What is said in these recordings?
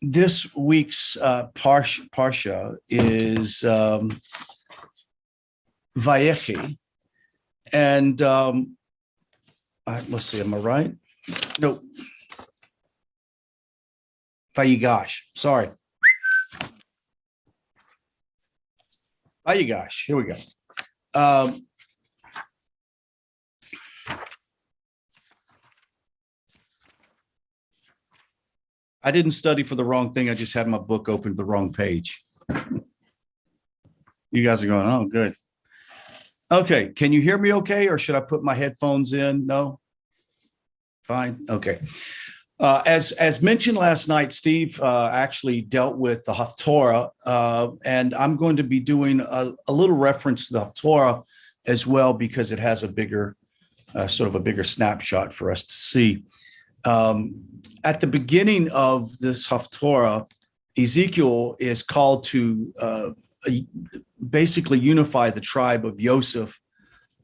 This week's Parsha is Vayechi. And let's see, am I right? No. Vayigash, sorry. Vayigash, here we go. I didn't study for the wrong thing. I just had my book open to the wrong page. You guys are going, oh, good. Okay, can you hear me okay? Or should I put my headphones in? No? Fine, okay. As mentioned last night, Steve actually dealt with the Haftorah, and I'm going to be doing a little reference to the Haftorah as well, because it has a bigger, sort of a bigger snapshot for us to see. At the beginning of this Haftorah, Ezekiel is called to basically unify the tribe of Joseph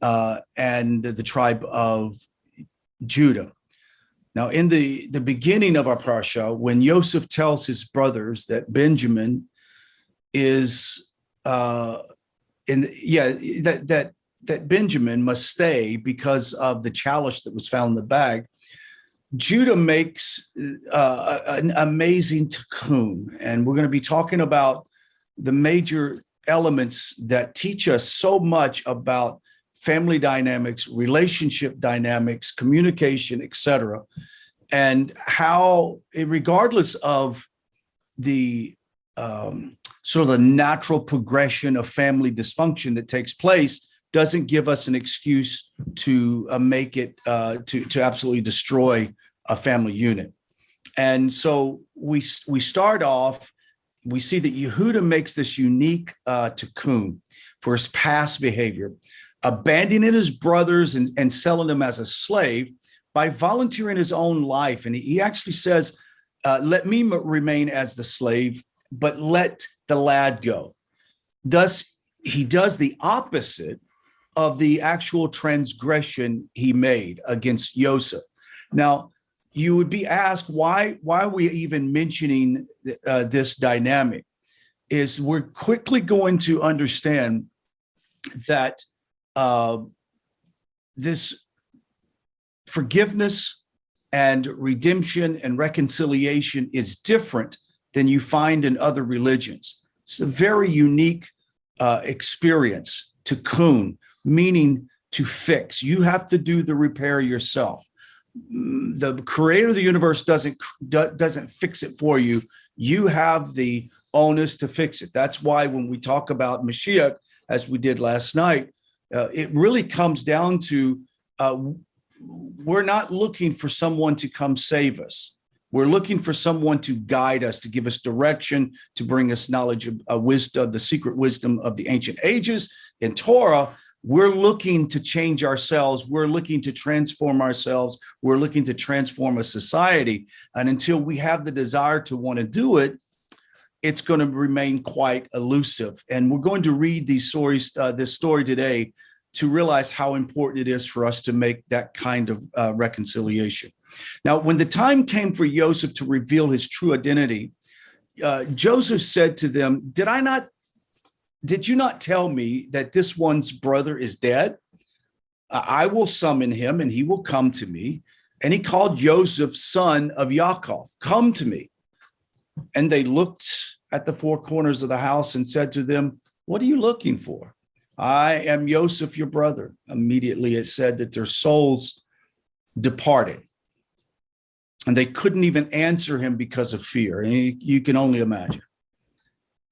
and the tribe of Judah. Now, in the beginning of our parasha, when Joseph tells his brothers that Benjamin is that Benjamin must stay because of the chalice that was found in the bag, Judah makes an amazing tikkun, and we're going to be talking about the major elements that teach us so much about family dynamics, relationship dynamics, communication, etc., and how, regardless of the sort of the natural progression of family dysfunction that takes place, doesn't give us an excuse to make it to absolutely destroy a family unit. And so we start off. We see that Yehuda makes this unique tikkun for his past behavior, abandoning his brothers and selling them as a slave by volunteering his own life. And he actually says, let me remain as the slave, but let the lad go. Thus, he does the opposite of the actual transgression he made against Joseph. Now, you would be asked, why are we even mentioning this dynamic? Is we're quickly going to understand that this forgiveness and redemption and reconciliation is different than you find in other religions. It's a very unique experience, tikkun, meaning to fix. You have to do the repair yourself. The creator of the universe doesn't fix it for you. You have the onus to fix it. That's why when we talk about Mashiach, as we did last night, it really comes down to we're not looking for someone to come save us. We're looking for someone to guide us, to give us direction, to bring us knowledge of wisdom, the secret wisdom of the ancient ages. In Torah, we're looking to change ourselves. We're looking to transform ourselves. We're looking to transform a society. And until we have the desire to want to do it, it's going to remain quite elusive. And we're going to read these stories, this story today, to realize how important it is for us to make that kind of reconciliation. Now, when the time came for Joseph to reveal his true identity, Joseph said to them, did you not tell me that this one's brother is dead? I will summon him and he will come to me. And he called Joseph, son of Yaakov, come to me. And they looked at the four corners of the house and said to them, what are you looking for? I am Joseph, your brother. Immediately it said that their souls departed. And they couldn't even answer him because of fear. And you can only imagine.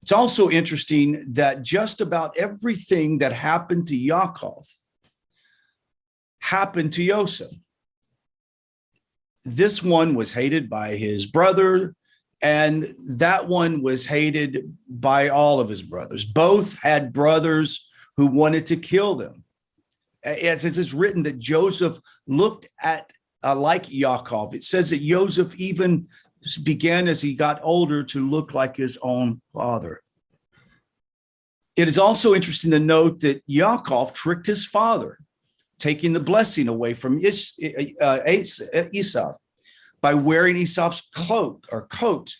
It's also interesting that just about everything that happened to Yaakov happened to Joseph. This one was hated by his brother, and that one was hated by all of his brothers. Both had brothers who wanted to kill them. As it is written that Joseph looked at like Yaakov. It says that Joseph even began as he got older to look like his own father. It is also interesting to note that Yaakov tricked his father, taking the blessing away from Esau by wearing Esau's cloak or coat.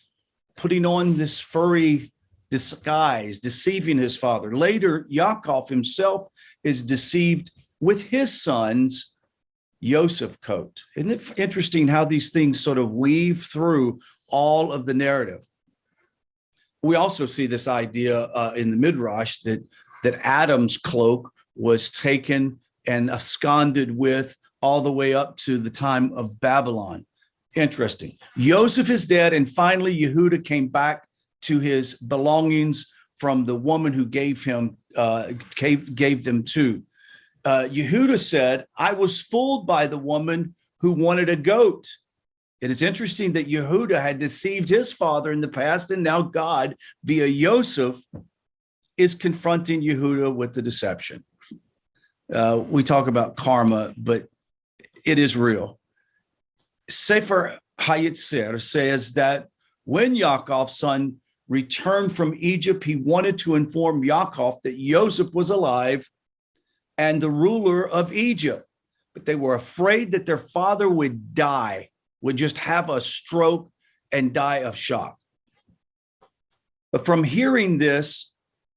putting on this furry disguise, deceiving his father. Later, Yaakov himself is deceived with his son's Yosef coat. Isn't it interesting how these things sort of weave through all of the narrative? We also see this idea in the Midrash that Adam's cloak was taken and absconded with all the way up to the time of Babylon. Interesting. Joseph is dead, and finally Yehuda came back to his belongings from the woman who gave them to. Yehuda said, I was fooled by the woman who wanted a goat. It is interesting that Yehuda had deceived his father in the past, and now God, via Yosef, is confronting Yehuda with the deception. We talk about karma, but it is real. Sefer Hayitzer says that when Yaakov's son returned from Egypt, he wanted to inform Yaakov that Yosef was alive and the ruler of Egypt, but they were afraid that their father would die, would just have a stroke and die of shock. But from hearing this,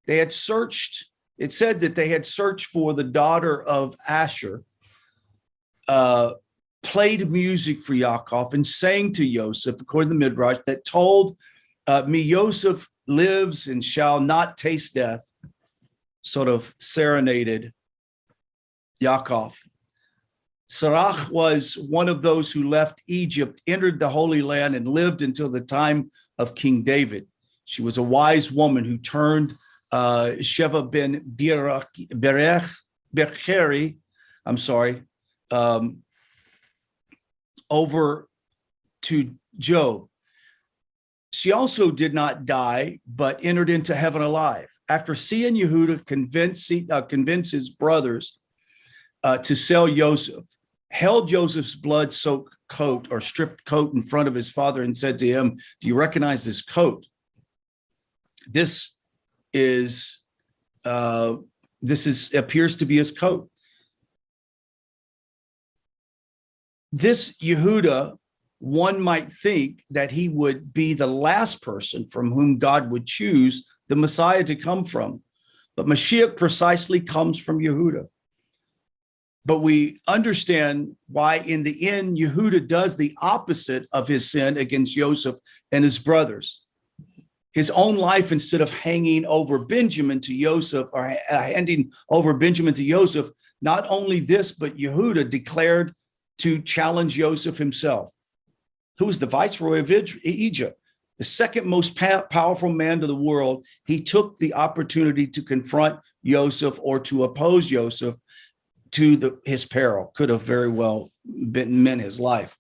they had searched. It said that they had searched for the daughter of Asher, played music for Yaakov, and sang to Yosef, according to the Midrash, that told me Yosef lives and shall not taste death, sort of serenaded Yaakov. Sarach was one of those who left Egypt, entered the Holy Land, and lived until the time of King David. She was a wise woman who turned Sheva ben Berecheri, over to Job. She also did not die, but entered into heaven alive. After seeing Yehuda convince his brothers to sell Yosef, held Joseph's blood-soaked coat or stripped coat in front of his father and said to him, do you recognize this coat? This appears to be his coat. This Yehuda, one might think that he would be the last person from whom God would choose the Messiah to come from. But Mashiach precisely comes from Yehuda. But we understand why in the end, Yehuda does the opposite of his sin against Joseph and his brothers. His own life, instead of hanging over Benjamin to Joseph, or handing over Benjamin to Joseph, not only this, but Yehuda declared to challenge Joseph himself, who was the viceroy of Egypt, the second most powerful man to the world. He took the opportunity to confront Joseph or to oppose Joseph to his peril. Could have very well meant his life.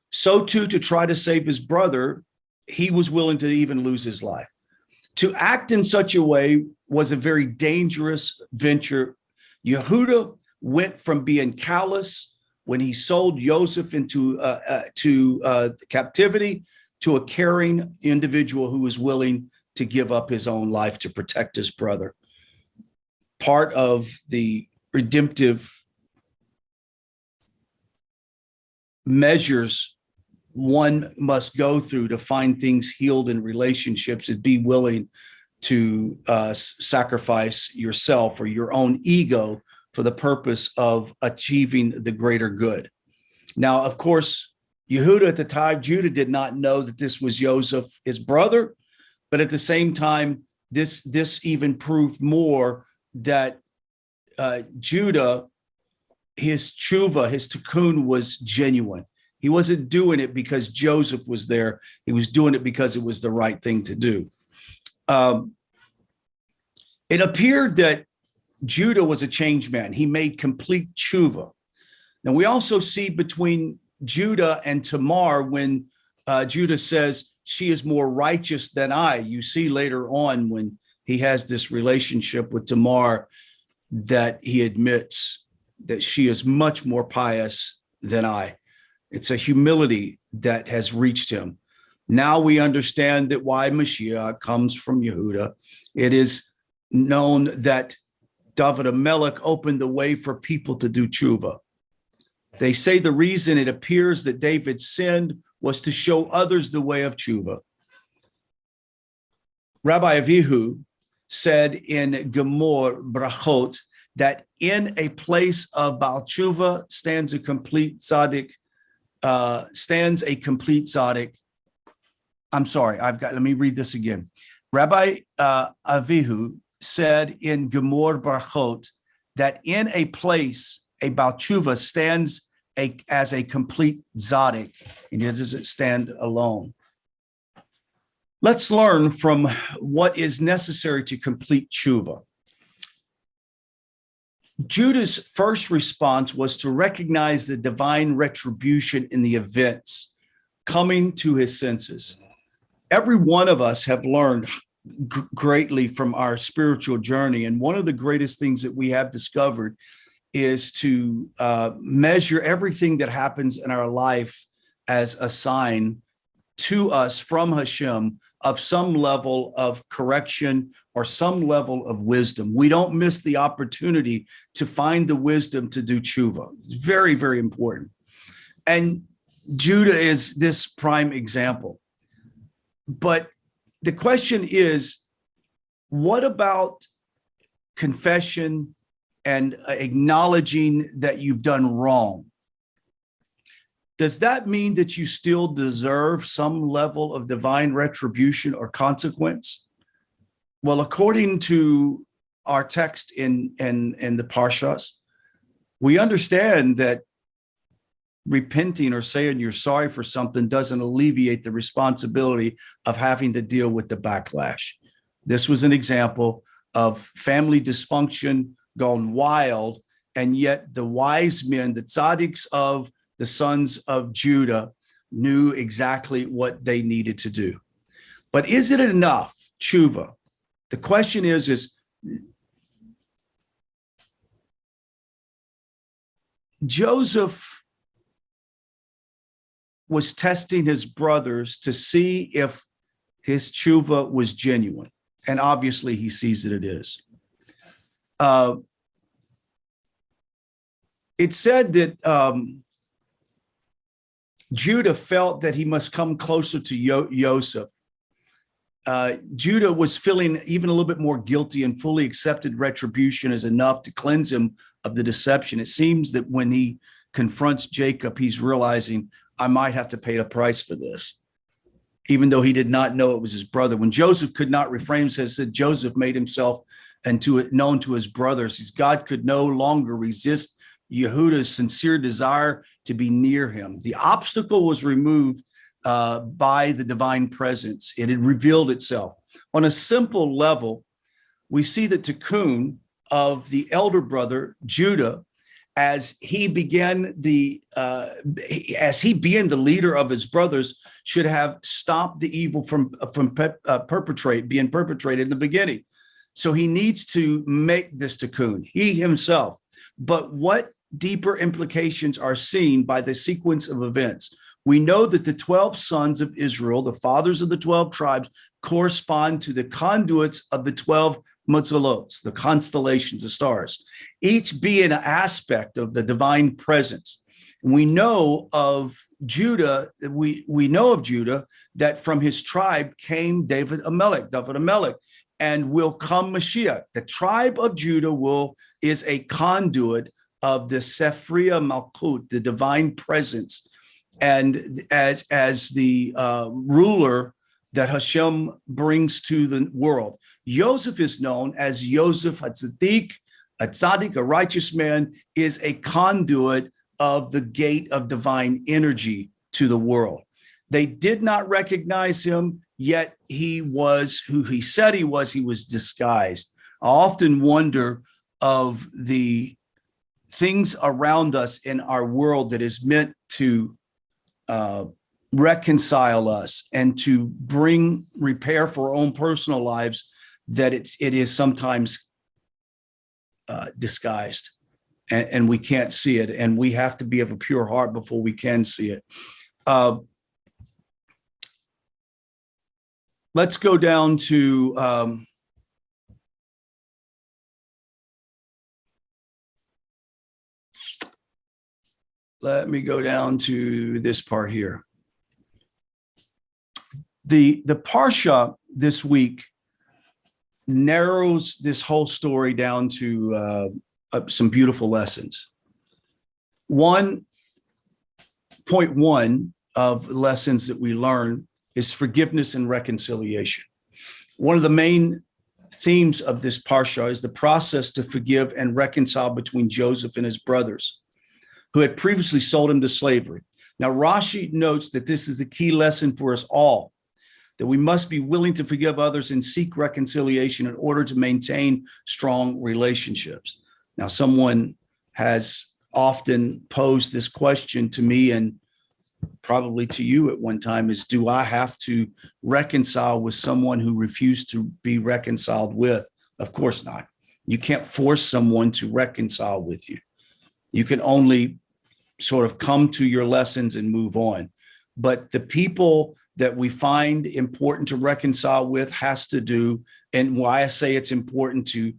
So too, to try to save his brother, he was willing to even lose his life. To act in such a way was a very dangerous venture. Yehuda went from being callous when he sold Joseph into captivity to a caring individual who was willing to give up his own life to protect his brother. Part of the redemptive measures one must go through to find things healed in relationships is be willing to sacrifice yourself or your own ego for the purpose of achieving the greater good. Now, of course, Yehuda at the time, Judah did not know that this was Joseph, his brother, but at the same time, this even proved more that Judah, his tshuva, his tikkun was genuine. He wasn't doing it because Joseph was there. He was doing it because it was the right thing to do. It appeared that Judah was a changed man. He made complete tshuva. Now, we also see between Judah and Tamar when Judah says, she is more righteous than I. You see later on when he has this relationship with Tamar that he admits that she is much more pious than I. It's a humility that has reached him. Now we understand that why Mashiach comes from Yehuda. It is known that David HaMelech opened the way for people to do tshuva. They say the reason it appears that David sinned was to show others the way of tshuva. Rabbi Avihu said in Gemor Brachot that in a place of Baal Tshuva stands a complete tzaddik. I'm sorry, let me read this again. Rabbi Avihu said in Gemor Brachot that in a place, a Baal Tshuva stands as a complete tzaddik, and it doesn't stand alone. Let's learn from what is necessary to complete tshuva. Judah's first response was to recognize the divine retribution in the events, coming to his senses. Every one of us have learned greatly from our spiritual journey, and one of the greatest things that we have discovered is to measure everything that happens in our life as a sign to us from Hashem of some level of correction or some level of wisdom. We don't miss the opportunity to find the wisdom to do tshuva. It's very, very important. And Judah is this prime example. But the question is, what about confession and acknowledging that you've done wrong? Does that mean that you still deserve some level of divine retribution or consequence? Well, according to our text in the Parashas, we understand that repenting or saying you're sorry for something doesn't alleviate the responsibility of having to deal with the backlash. This was an example of family dysfunction gone wild, and yet the wise men, the tzaddiks of the sons of Judah, knew exactly what they needed to do. But is it enough, tshuva? The question is Joseph was testing his brothers to see if his tshuva was genuine. And obviously he sees that it is. It said that Judah felt that he must come closer to Joseph. Judah was feeling even a little bit more guilty and fully accepted retribution as enough to cleanse him of the deception. It seems that when he confronts Jacob, he's realizing, I might have to pay a price for this, even though he did not know it was his brother. When Joseph could not refrain himself, said Joseph made himself known to his brothers. God could no longer resist Yehuda's sincere desire to be near him. The obstacle was removed by the divine presence. It had revealed itself. On a simple level, we see the tikkun of the elder brother, Judah, as he began being the leader of his brothers, should have stopped the evil from being perpetrated in the beginning. So he needs to make this tikkun, he himself. But what deeper implications are seen by the sequence of events? We know that the 12 sons of Israel, the fathers of the 12 tribes, correspond to the conduits of the 12 Matzalot, the constellations, the stars, each being an aspect of the divine presence. And we know of Judah, we know of Judah that from his tribe came David Amelech, and will come Mashiach. The tribe of Judah is a conduit of the Sephria Malkut, the divine presence, and as the ruler that Hashem brings to the world. Joseph is known as Joseph HaTzadik, a tzaddik, a righteous man, is a conduit of the gate of divine energy to the world. They did not recognize him, yet he was who he said he was disguised. I often wonder of the things around us in our world that is meant to reconcile us and to bring repair for our own personal lives, that it is sometimes disguised, and we can't see it, and we have to be of a pure heart before we can see it. Let's go down to let me go down to this part here. The Parsha this week narrows this whole story down to some beautiful lessons. 1.1 of lessons that we learn is forgiveness and reconciliation. One of the main themes of this parsha is the process to forgive and reconcile between Joseph and his brothers, who had previously sold him to slavery. Now, Rashi notes that this is the key lesson for us all, that we must be willing to forgive others and seek reconciliation in order to maintain strong relationships. Now, someone has often posed this question to me and probably to you at one time is, do I have to reconcile with someone who refused to be reconciled with? Of course not. You can't force someone to reconcile with you. You can only sort of come to your lessons and move on. But the people that we find important to reconcile with has to do, and why I say it's important to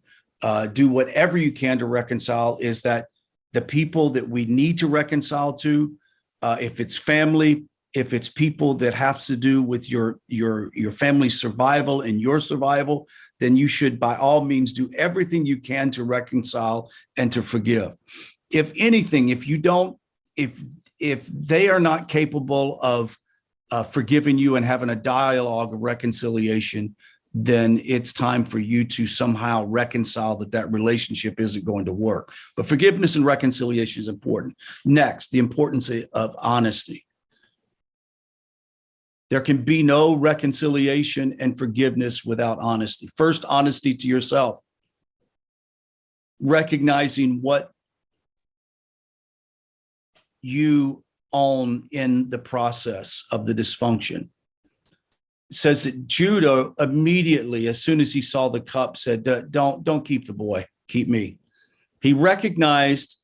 do whatever you can to reconcile is that the people that we need to reconcile to, if it's family, if it's people that have to do with your family's survival and your survival, then you should by all means do everything you can to reconcile and to forgive. If anything, if they are not capable of forgiving you and having a dialogue of reconciliation, then it's time for you to somehow reconcile that relationship isn't going to work. But forgiveness and reconciliation is important. Next, the importance of honesty. There can be no reconciliation and forgiveness without honesty. First, honesty to yourself. Recognizing what you own in the process of the dysfunction. It says that Judah immediately, as soon as he saw the cup, said, don't keep the boy, keep me. He recognized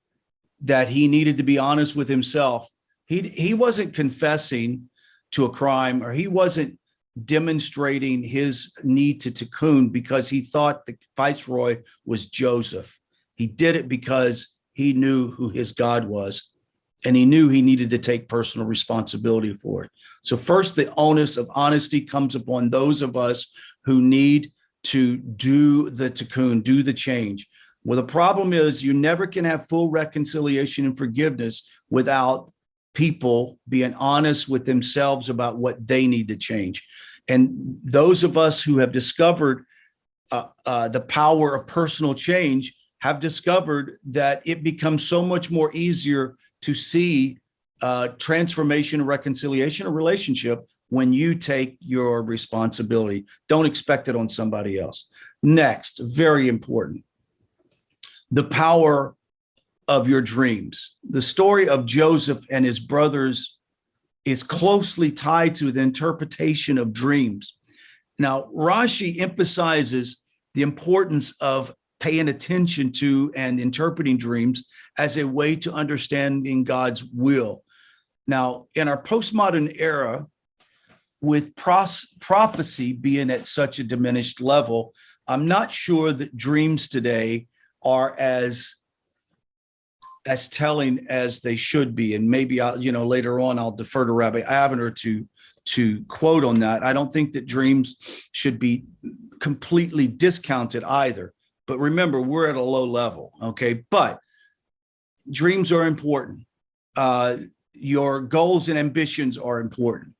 that he needed to be honest with himself. He wasn't confessing to a crime, or he wasn't demonstrating his need to tikkun because he thought the viceroy was Joseph. He did it because he knew who his God was. And he knew he needed to take personal responsibility for it. So first, the onus of honesty comes upon those of us who need to do the tikkun, do the change. Well, the problem is you never can have full reconciliation and forgiveness without people being honest with themselves about what they need to change. And those of us who have discovered the power of personal change have discovered that it becomes so much more easier to see transformation and reconciliation of relationship when you take your responsibility. Don't expect it on somebody else. Next, very important, the power of your dreams. The story of Joseph and his brothers is closely tied to the interpretation of dreams. Now, Rashi emphasizes the importance of paying attention to and interpreting dreams as a way to understanding God's will. Now, in our postmodern era, with prophecy being at such a diminished level, I'm not sure that dreams today are as telling as they should be. And maybe later on I'll defer to Rabbi Avner to quote on that. I don't think that dreams should be completely discounted either. But remember, we're at a low level, okay? But dreams are important. Your goals and ambitions are important.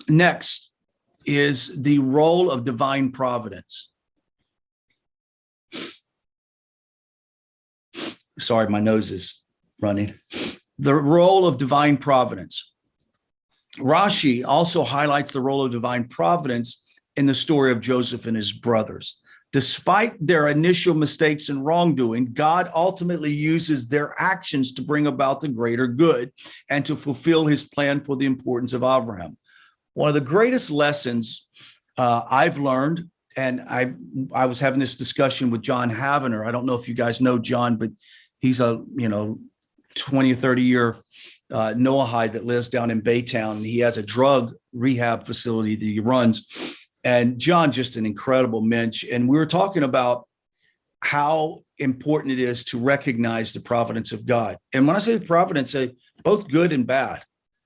Next is the role of divine providence. Sorry, my nose is running. The role of divine providence. Rashi also highlights the role of divine providence in the story of Joseph and his brothers. Despite their initial mistakes and wrongdoing, God ultimately uses their actions to bring about the greater good and to fulfill his plan for the importance of Abraham. One of the greatest lessons I've learned, and I was having this discussion with John Havener. I don't know if you guys know John, but he's a 20 or 30 year Noahide that lives down in Baytown. And he has a drug rehab facility that he runs. And John, just an incredible mensch. And we were talking about how important it is to recognize the providence of God. And when I say providence, I say both good and bad.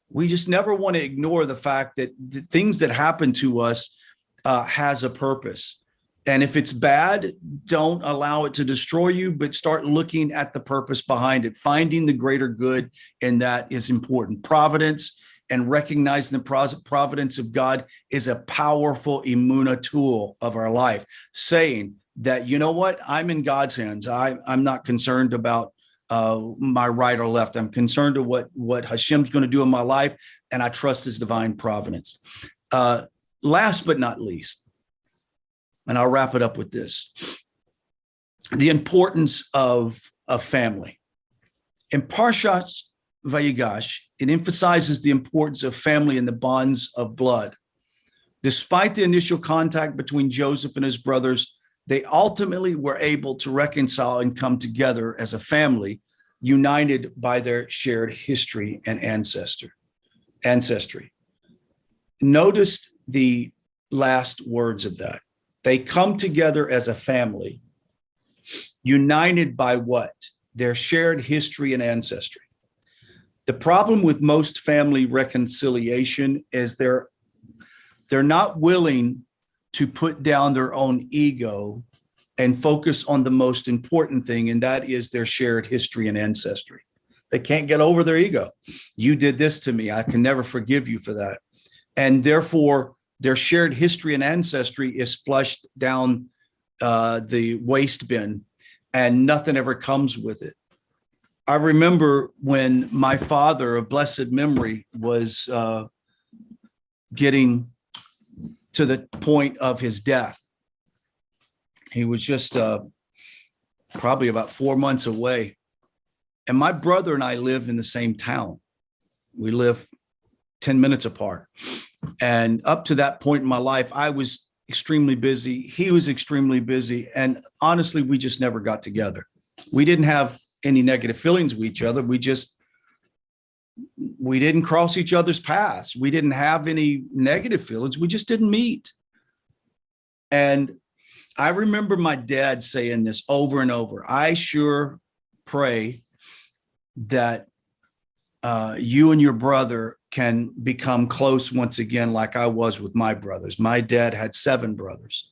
We just never want to ignore the fact that the things that happen to us has a purpose. And if it's bad, don't allow it to destroy you, but start looking at the purpose behind it. Finding the greater good, and that is important. Providence and recognizing the providence of God is a powerful emunah tool of our life, saying that, you know what, I'm in God's hands. I'm not concerned about my right or left. I'm concerned with what Hashem's going to do in my life, and I trust his divine providence. Last but not least, and I'll wrap it up with this, the importance of family. In Parashat Vayigash, it emphasizes the importance of family and the bonds of blood. Despite the initial contact between Joseph and his brothers, they ultimately were able to reconcile and come together as a family, united by their shared history and ancestry. Notice the last words of that. They come together as a family, united by what? Their shared history and ancestry. The problem with most family reconciliation is they're not willing to put down their own ego and focus on the most important thing, and that is their shared history and ancestry. They can't get over their ego. You did this to me. I can never forgive you for that. And therefore, their shared history and ancestry is flushed down the waste bin, and nothing ever comes with it. I remember when my father of blessed memory was getting to the point of his death. He was just probably about 4 months away. And my brother and I live in the same town. We live 10 minutes apart. And up to that point in my life, I was extremely busy. He was extremely busy. And honestly, we just never got together. We didn't have any negative feelings with each other. We didn't cross each other's paths. We didn't have any negative feelings. We just didn't meet. And I remember my dad saying this over and over. I sure pray that you and your brother can become close once again, like I was with my brothers. My dad had 7 brothers,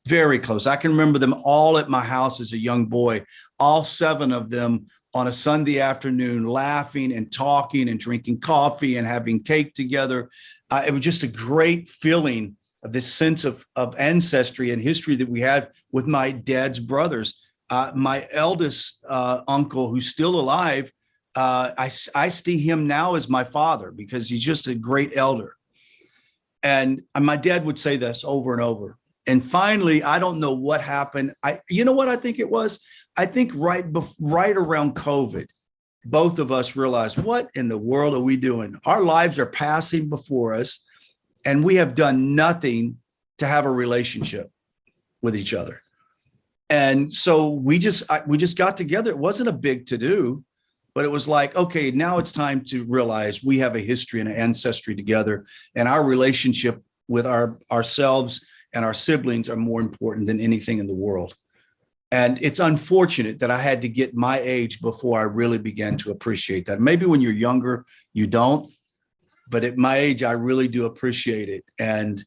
very close. I can remember them all at my house as a young boy, all 7 of them on a Sunday afternoon, laughing and talking and drinking coffee and having cake together. It was just a great feeling of this sense of ancestry and history that we had with my dad's brothers. My eldest uncle, who's still alive, I see him now as my father because he's just a great elder. And my dad would say this over and over. And finally, I don't know what happened. You know what I think it was? I think right around COVID, both of us realized, what in the world are we doing? Our lives are passing before us, and we have done nothing to have a relationship with each other. And so we just got together. It wasn't a big to-do, but it was like, okay, now it's time to realize we have a history and an ancestry together, and our relationship with ourselves and our siblings are more important than anything in the world. And it's unfortunate that I had to get my age before I really began to appreciate that. Maybe when you're younger, you don't, but at my age, I really do appreciate it. And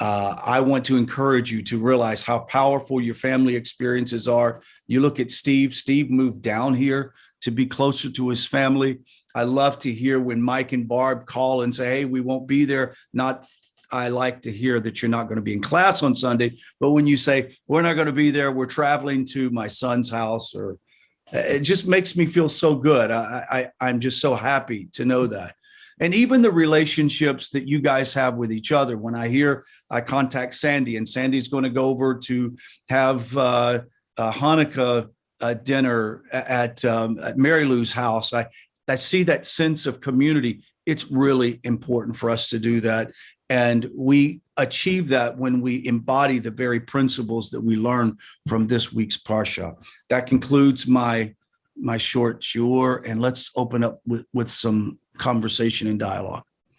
I want to encourage you to realize how powerful your family experiences are. You look at Steve. Steve moved down here to be closer to his family. I love to hear when Mike and Barb call and say, hey, we won't be there. I like to hear that you're not going to be in class on Sunday, but when you say, we're not going to be there, we're traveling to my son's house, or it just makes me feel so good. I'm just so happy to know that. And even the relationships that you guys have with each other. When I contact Sandy, and Sandy's going to go over to have Hanukkah dinner at Mary Lou's house. I see that sense of community. It's really important for us to do that. And we achieve that when we embody the very principles that we learn from this week's Parsha. That concludes my short shiur, and let's open up with some conversation and dialogue.